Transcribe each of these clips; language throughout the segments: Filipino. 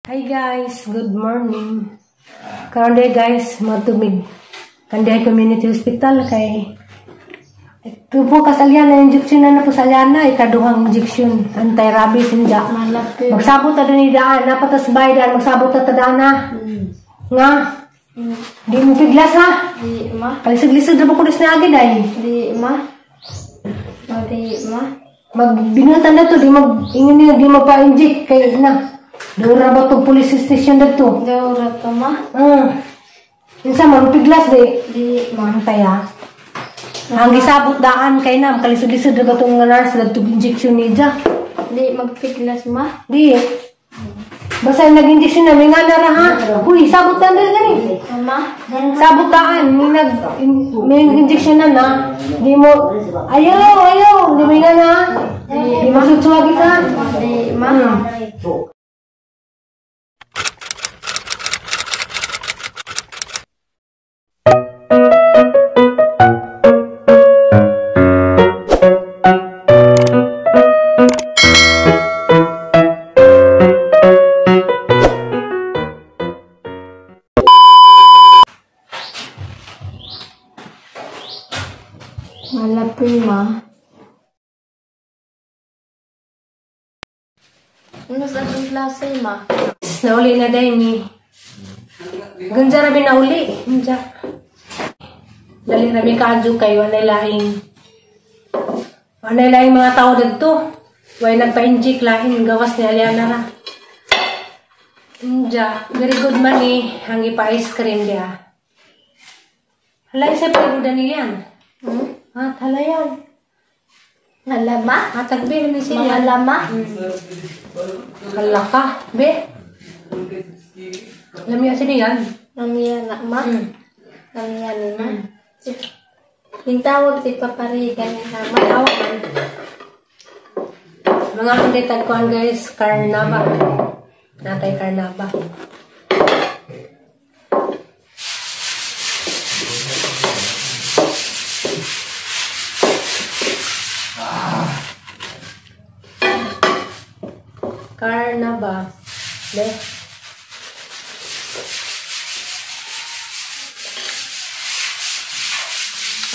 Hi guys, good morning. Karon day guys, matubig Kandihay Community Hospital kay tubo kasalyan na injection na po sa Aliana, ikaduhang injection anti-rabies inja. Magsabot ta din daan, napatas baydan magsabot ta dana. Nga. Di mo piglas ha? Di ma. Kalisod-lisod ra po kulis na agad ay. Di ma. Di ma. Magbinutan na to, di magpa-inject kay na. Dura ba to police station dito? Dura to ma. Insa man piglas Di ma. Kaya ang gisabot daan kay nam kalisod-lisod ra ba tong nurse dito injection ni ja. Di magpiglas ma. Di. Basta nag-injection na may nga na ha. Uy, sabot na gani. Mama. Sabot daan may injection na. Di mo ayaw, di may nga na. Di masutsuwagi ka. Di ma. Malapin ma. Ano sa itong klase ma? Nauli na day ni. Ganja rabi nauli. Ganja. Dali rabi kaadyo kay wanay lahing. Wanay lahing mga tao dito. Way nagpa-inject lahing gawas ni Aliana ra. Ganja. Very good man ni. Hangi pa ice cream dia. Halay sa pagbudan niyan. Halayan. Nalama? Tagbi naman siya. Mga lama? Hala ka. Be. Lamia sini yan. Namiya na ma? Namiya ni ma? Yung tawag si paparigan ni ma. Tawag man. Mga hindi tagkuhan guys. Karnaba. Natay karnaba. Karnaba. Le.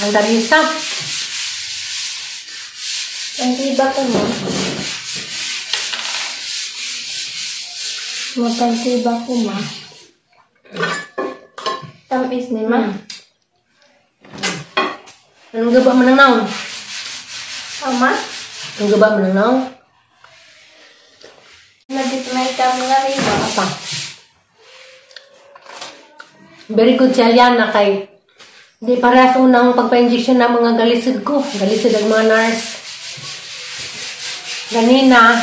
Ang damisa. Ang tiba ko ma. Magkantiba ko ma. Tamis ni ma. Anong gaba mo ng naong? Ama? Anong gaba mo ng naong? Nag-dismay ka mo nga rin ba? Apa? Very good si Aliana kay di parehas unang pagpa-injection ng mga galisod ko. Galisod ang mga nurse. Ganina.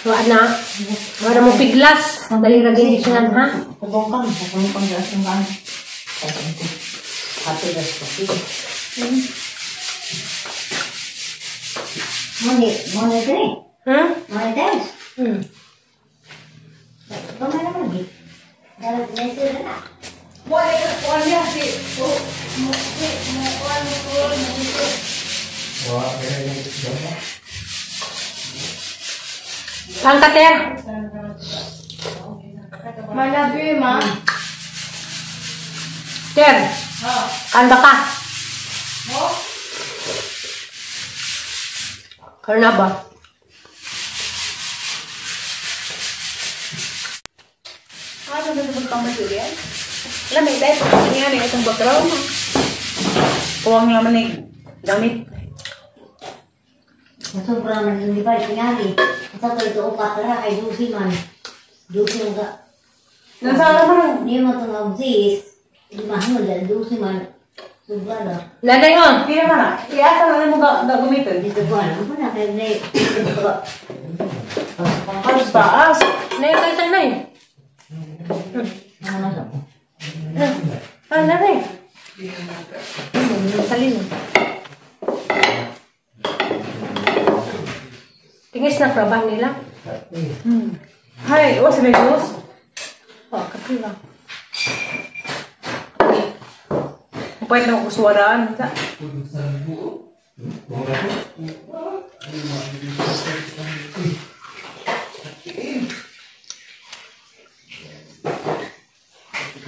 Wala mo piglas. Dali ra injectionan ha? Kubongkang gas ng kan. Hati gas ko. Money three. Money times. Bagaimana lagi? Dalam mesej na. Angkat ya. Malabi ma. Ter. Kanda ka. Karena ba? Ano ba ito pang material? Alam mo, dahil pagkakanya na itong background mo. Kuwang naman eh. Damit. Sobra man yung device nangyari. At ako ito upatara kay Dusi man. Dusi yung ka. Nasaan naman? Hindi mo itong absis. Mahal dahil Dusi man. Sobra na. Naday mo. Hindi naman ah. Iasa na mo gagamitin. Dito ko alam ko na kaya na Halos taas. Nay kay sanay. Naday. Salin. Tingis na trabaho nila. Hay, what's the news? Kapila. Pwede na kuswaraan.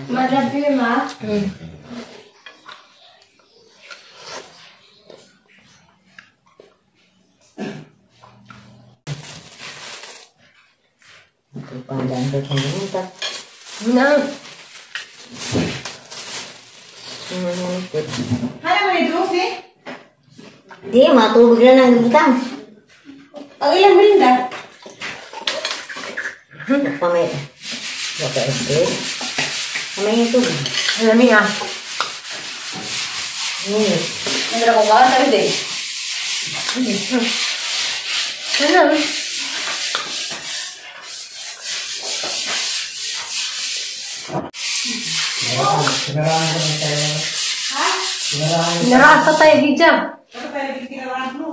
Malabi, ma. Ito pandaan ko kung lutak. Na. Ano mo ni Jules eh? Di, matubig na ng lutang. Ang ilang brinda? Pamay. Waka ito. Pamay ito. Alami ah. Nandra ko ka, sabi din. Ano? Narasa tayo hijab. Ano tayo nagkikinalaan mo?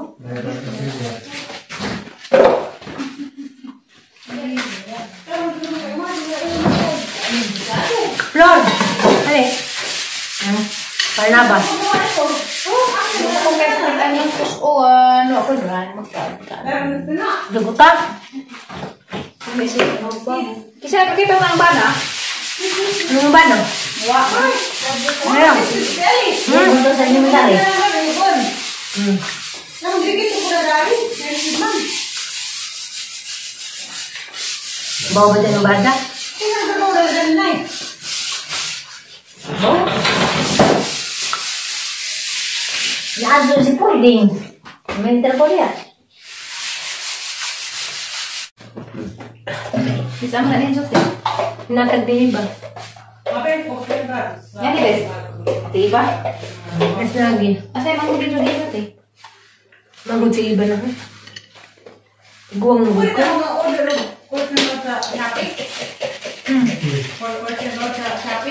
Flor. Hali. Barnabas. Kung kaya sa kanyang pusuan, ako dyan, magkakaroon. Duguta. Kasi kita ng bana? Ano ba na? Meron. Ito sa inyo dari. Bawa ba dyan ang bada? Naadyo si Pudding. Mental ko niya. Bisa mo na din, Jose. Nakagdihi ba? Yan, Ides. Diba? Mas lagi. Asa yung mga din yung dito, Magod si iba na. Guwang nubod ko.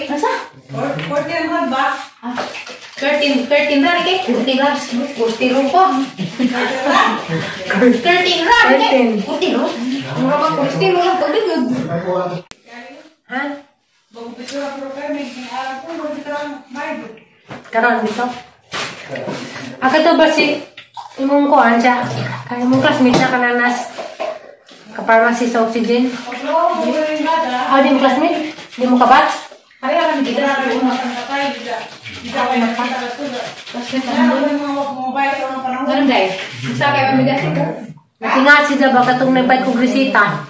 Asa? Curtain run, eh? Curtain run. Curtain run po. Curtain run, eh? Curtain. Curtain run. Mura ba curtain run lang pagdagag? Ha? Karon dito. Aga to ba si imong kuan siya? Kaya imong classmate na kananas ka-pharmacy sa oxygen. Ah, di mo classmate? Di mo kabatch? Hari akan kita Ganun guys. Bisa kayak pamigas itu. Natingat siya ba katong nagbayad kong resita?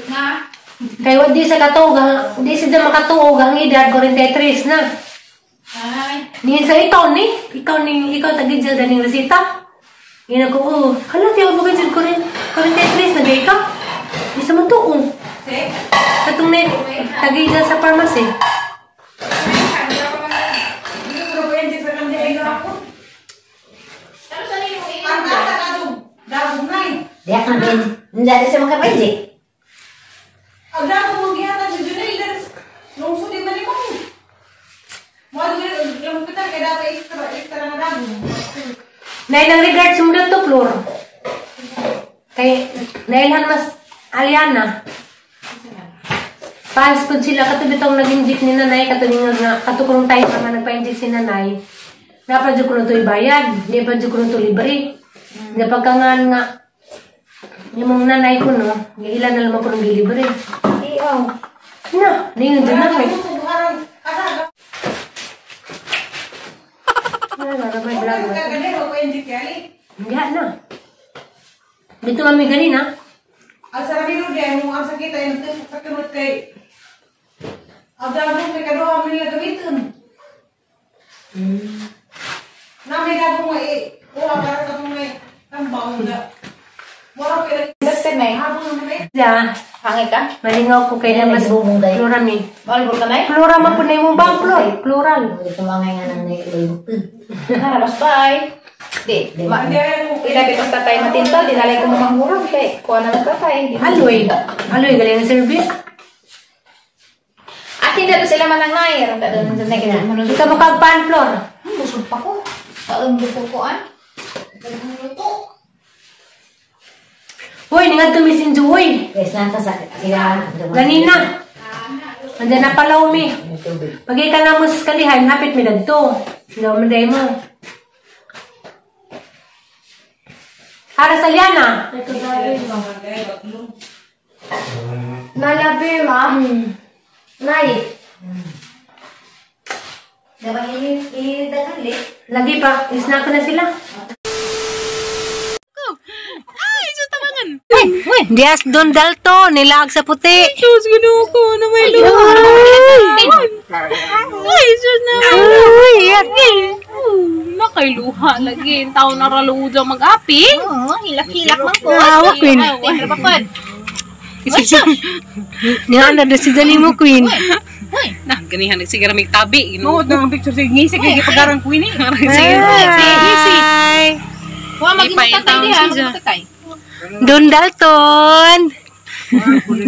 Nga. Kaya di sa katuog, di siya makatuog ang edad 43 na. Ay. Niyan sa ikaw ikaw tagid siya daning resita. Yan ako, hala, tiyaw mo kayo 43 na gay ka? Di sa matuong. Katong na tagid siya sa pharmacy. Dia kan din. Hindi ada sa mga pwede. Nail ang regards mo to, Flor. Kay, nailhan mas Aliana. Fans po sila, katulad itong nag-inject ni nanay, katulad nga, katukulong tayo nga nagpa-inject si nanay. Napadyo ko na ito ibayad, di pa dyo ko na ito libre. Di pagkangan nga, yung mga nanay ko, no, ilan na naman ko ng gilibre. Iyo. Na, ngayon din ako. Nagabay vlog mo. Hindi na. Dito kami ganina. Ang sarap yung din mo ang sakit ay nagkakunod kay ang dagong kay kaduha mo nila gamitin. Namin dagong may uwa para katong may tambang na. Mura kay Basta may. habang naman Diya, Hangit ka? malingaw ko kay na mas plural mi. Mahal ka na eh? Plural man po na yung bang plural. Hindi tumangay nga nang nailipin. Harabas bye. Di. Ilabi ko sa tayo matintal. Dinalay ko mamangurang kay kuha na nagtatay. Aloy. Aloy, galing ang service. At hindi na sila manangay. Ang dadaan na naging Ika makagpan, Flor. busog pa ko. Taong bukukuan. Hoy, ningad kami sinjuhoy. Guys, nanta sa sila. Ganina. Andiyan na pala umi. Tubig. Pagay ka na mo sa kalihan, hapit mi dagto. Sila umanday mo. Para sa Liana. Nalabi ma. Nay. Sabay ini dagan li. Lagi pa, snack na sila. Ay, sus tamangan. Dias Don Dalto, nilag sa puti. Sus, ginoo ko na may luha. Ay, sus na. Nakailuha lagi. Tao na raludo mag-api. Oo, hilak-hilak man ko. Awa, Queen. Pero pa pod. Nihanda na si Dali mo, Queen. Nah, ganihan nagsigara may tabi. Oo, ng picture sa ngisi kay gipagarang ko ini. Hi! Wa magimutay diha, magimutay. Don Dalton!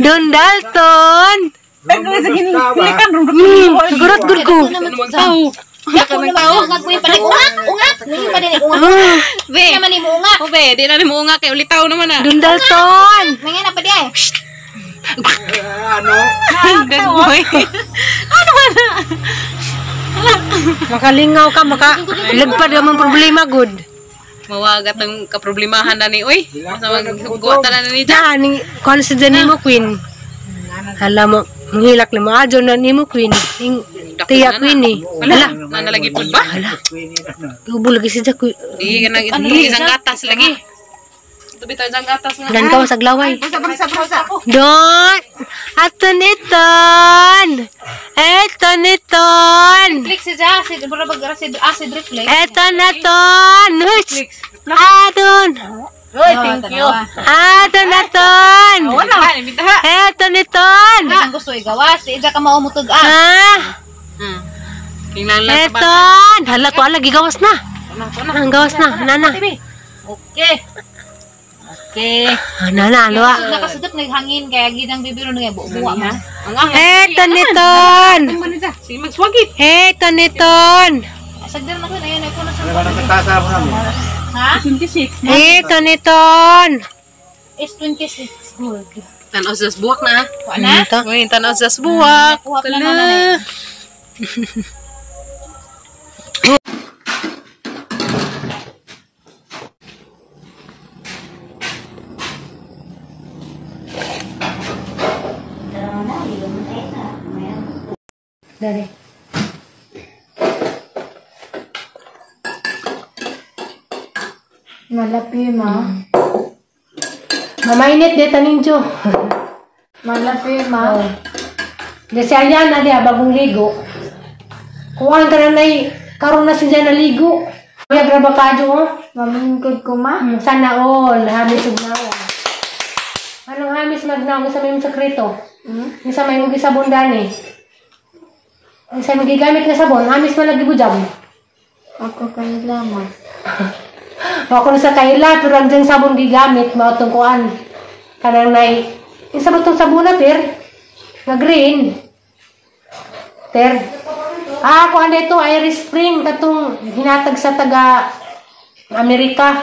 Don Dalton! Ay, sa ginikan ron. Gurot-gurot ko. Naman tao. Ako naman ungak ko yung panig-ungak. Ungak. Ngayon pa din ungak. Be, Naman ni mo ungak. be, di na mo nga kay ulitaw naman ah. Don Dalton! Ngayon na pa di ay. Boy. Makalingaw ka, makalagpad ka mong problema, good. Mawagat ang kaproblemahan na ni Uy. Sa magkuwata na ni Jack. Ni kung sa Dani mo, Queen. Hala mo, manghilak na mga adyo na ni mo, Queen. Tiya, Queen eh. Wala, nanalagi po ba? Ubo lagi siya, Queen. Di ka nang isang gatas lagi. Tubi tayo isang gatas nga. Dan ka sa glaway. Basta. Don! Aton iton! Eton iton! Click si Ja, si bro acid reflex. Eton na ton! Adon! Oy, thank you. Adon na ton! Wala, imitaha. Eton iton! Ang gusto igawas, di ka maumutog ah. Ah! Tingnan lang sa bata. Eton! Hala ko, lagi gawas na. Ang gawas na, nana. Okay. Okay. Nana, alwa. Nakasudot naghangin kaya gidang bibiro nga buwa man. Ang ahon. Eton iton! Sige, magswagit. Eton iton! Sagdar na ko na yun ay puno sa. Ha? Eton iton! Is 26 gold. Tanaw sa buwak na. Ana? Uy, tanaw sa buwak. Kuha ka na nanay. Dari. Malapi ma. Mamainit dito ninyo. Malapi ma. Kasi ayan na diya, bagong ligo. Kuhaan ka na karoon na siya naligo. Kaya graba ka dyo, oh. Mamingkod ko ma. Sana all, hamis ugnaw. Anong hamis magnaw? Isa may sekreto. Isa may mugi sabon dani. Isa may gigamit nga sabon, hamis malagi bujab. Ako kayo lamang. Ako na sa kaila, pero ang dyan sabon gigamit, mautong kuan. Kanang isa ba itong sabon na, Ter? Na green. Ter? Kuan ito, Irish Spring, katong hinatag sa taga Amerika.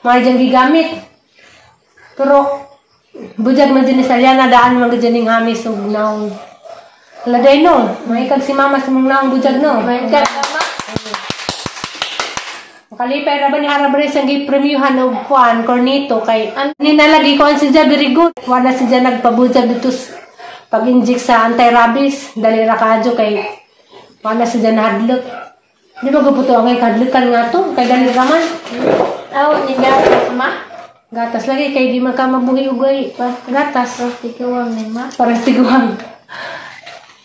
Mga dyan gigamit. Pero, bujag man dyan sa liana, daan mga dyan yung hamis, o naong. Laday no, maikag si mama sa mong naong bujag no. Maikag mama. Makalipay ra ba ni Harabre sang gi-premiuhan og kuan cornito kay ninalagi ko si Ja very good. Wala si Ja nagpabujag dito pag-inject sa anti-rabies, dali ra kadyo kay wala si Ja nahadlok. Di ba guputo ang kadlukan nga to kay dali ra man. Aw, ni gatas ma. Gatas lagi kay di man ka mabuhi ugay. Gatas Tikuwang ni ma. para tiguang.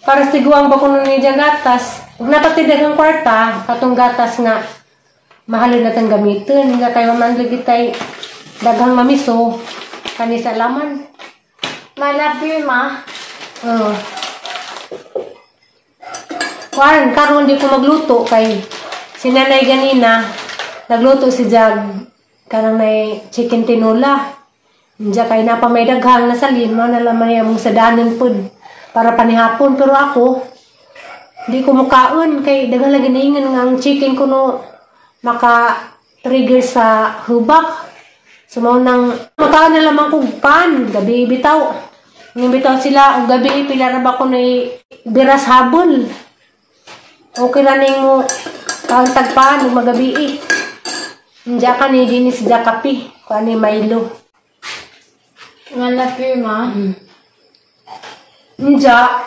Para tiguang ba kuno ni Ja gatas. Ug napatidag ang kwarta katong gatas nga mahalin natin gamitin. Nga kayo man lagi tay daghang mamiso kani sa laman. Malapi ma. Kuan, karon di ko magluto kay si nanay ganina nagluto si Jag kanang may chicken tinola. Diya kay napa may daghang nasalin mo na lamay among sa danin pud para panihapon pero ako di ko mukaon kay daghang lagi naingon nga ang chicken ko no maka trigger sa hubak. So mao nang makaon na lamang kog pan gabi bitaw. Ning bitaw sila og gabi pila ra ba ko nay biras habol. Okay ra ning mo kaon tagpan ug magabi. Diya ka ni dinis diya kapi ko ani Milo. Malapi ma. Diya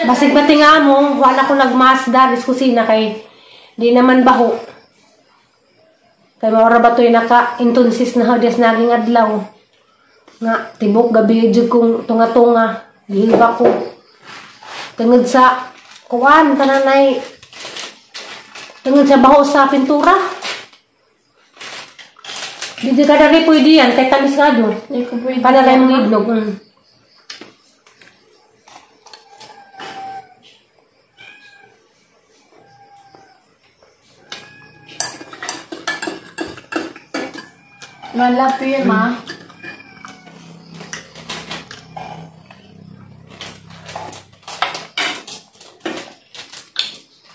Basig pati nga mo, wala ko nagmasda sa kusina kay di naman baho. Kay maura ba to'y naka-intonsis na hades naging adlaw. Nga, tibok gabi jud kong tunga-tunga. Dihiba ko. Tungod sa kuwan, kananay. Tungod sa baho sa pintura. Di ka na rin pwede yan, kay tamis nga doon. Hindi ko pwede. Kanalay mong iblog. Malapi yun, ma.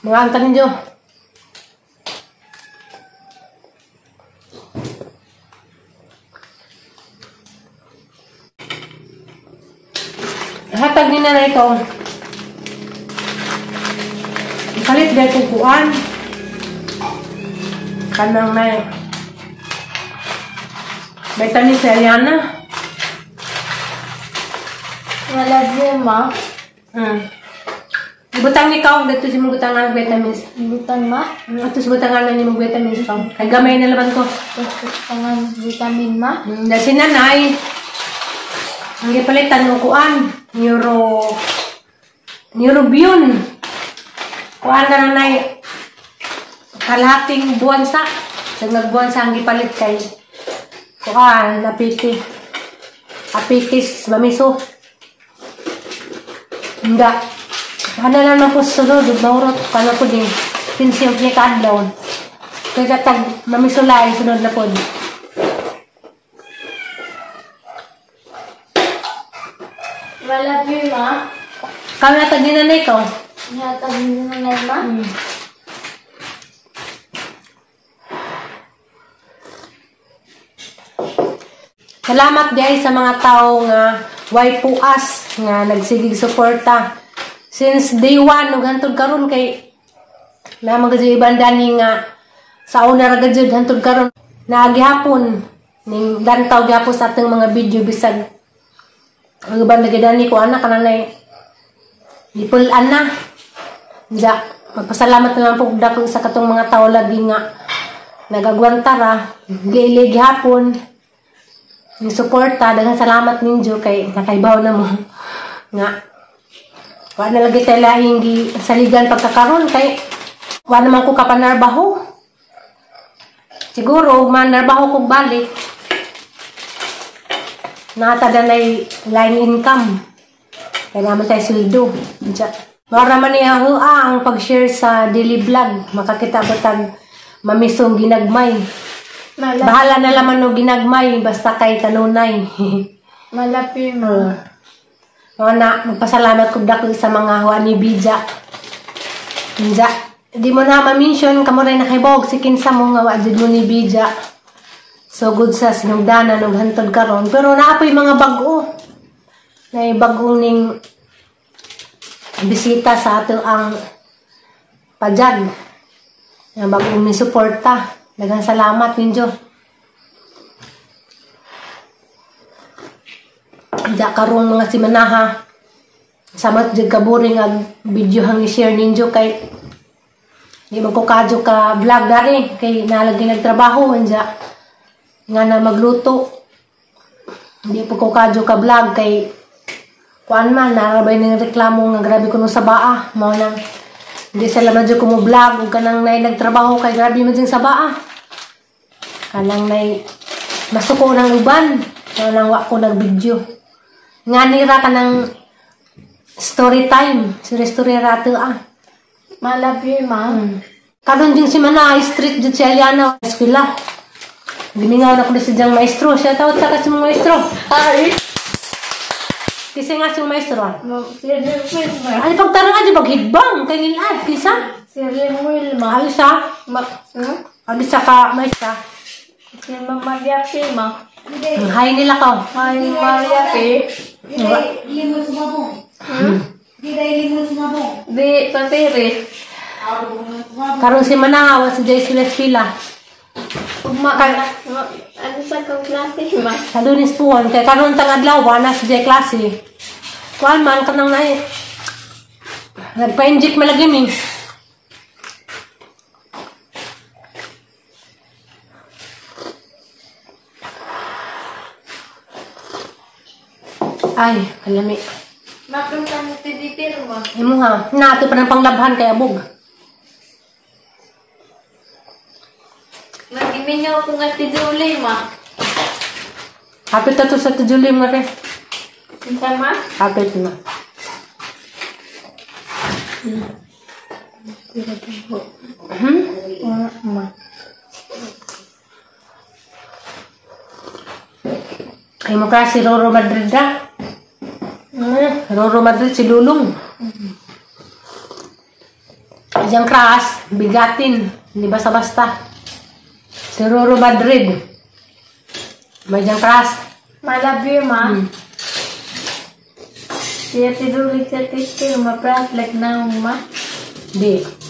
Mga angkan ninyo. Hatag ni nanay ko. Kalit dahil kukuan. Kanang na vitamin si Ariana. Malapi yun, ma. Ibutang ni Kao, dito si mong butangan ng vitamins. Butang, ma. Ito si butangan na niyo mong vitamins Kao. Kay gamay na laban ko. Tangan vitamin, ma. Dahil si nanay, ang ipalitan mo kuan, neurobion. Kuan na nanay, kalahating buwan sa. Sa nagbuwan sa ang ipalit kay kuan, apitis, mamiso. Hindi. Ano naman po sunod, maurot ka na po din. Pinsimple ka adlaw. Kaya katag mamisulay, sunod na po. Malapi yun, ma. Kami natag din nanay ko. Ihatag din na nanay, ma. Salamat guys sa mga tao nga way puas nga nagsigig suporta. Since day 1 ug hantod karon kay naman gid ibanda ni nga sa una ra gid hantod karon naagihapon ning dantaw gyapon sa atong mga video bisag ang ibanda gid ani ko ana kananay dipulan na. Ja, magpasalamat naman po dako sa katong mga tao lagi nga nagagwanta ra gilig hapon. Ni suporta, daghang salamat ninyo kay nakaibaw na mo nga wa na lagi tayo lahing saligan pagkakaroon kay wa naman ko kapanarbaho. Siguro manarbaho ko balik natada na line income kaya naman tayo sweldo. Mara man niya ang pag-share sa daily vlog makakita ba tag mamisong ginagmay. Bahala na laman no ginagmay basta kay kanunay. Malapi, ma. Na magpasalamat ko dako sa mga huwa ni Bija. Bija, di mo na ma-mention kamo ray nakibog si kinsa mo nga wa jud mo ni Bija. So good sa sinugdanan og hantod karon pero naapoy mga bag-o. Nay bag-o ning bisita sa ato ang pajag. Nga bag-o ni suporta. Daghang salamat ninyo. Diya karong mga simanaha. Samat jud kaburing ang video hang i-share ninyo kay di man ko kadyo ka vlog dari kay nalagi nagtrabaho diya nga na magluto. Di po ko kadyo ka vlog kay kuan man narabay ning reklamo nga grabe kuno sa baa mao nang hindi sila medyo kumublog o kanang nay nagtrabaho kay grabe mo dyan sa baa. Kanang nay masuko ng uban. Kanang wa ko nag-video. Nga nira ka ng story time. Story rato Malapi, ma. Karon din si Mana, street dyan si Aliana. Eskwela. Giningaw na ko na si Jang maestro. Siya tawad sa kasi mong maestro. Ay! Kasi nga si maestro. Sirling Will, ma. Ano pagtarang nga dyan maghidbang. Kay ngilad. Kisa? Sirling Will, ma. Alis ha? Alis ka maestra. Si Mama Mariapi, ma. Ang hay nila ka. Hi, Mariapi. Limon sumabong. Di dahil limon sumabong. Di, patiri. Karon si Manahawa si Jay Silespila. Ano sa kong klase, ma? Sa Lunes puwan. Kaya karon tang adlaw na si Jay klase. Kuan man kanang nay. Nagpa-inject malagim eh. Ay, kalami. Makan ka mo tiditir mo. Imo ha, nato pa ng panglabhan kay abog. Mag-iminyo ko nga tiduli mo. Hapit na to sa tujulim na rin. Sinta ma? Hapit na. Ma. Ay mo ka si Roro Madrid na. Roro Madrid si Lulong. Diyan crush, bigatin. Hindi basta-basta. Si Roro Madrid. May diyang crush. Malabi ma. Siya tiduli sa titir ma. Prat like na ma. Di.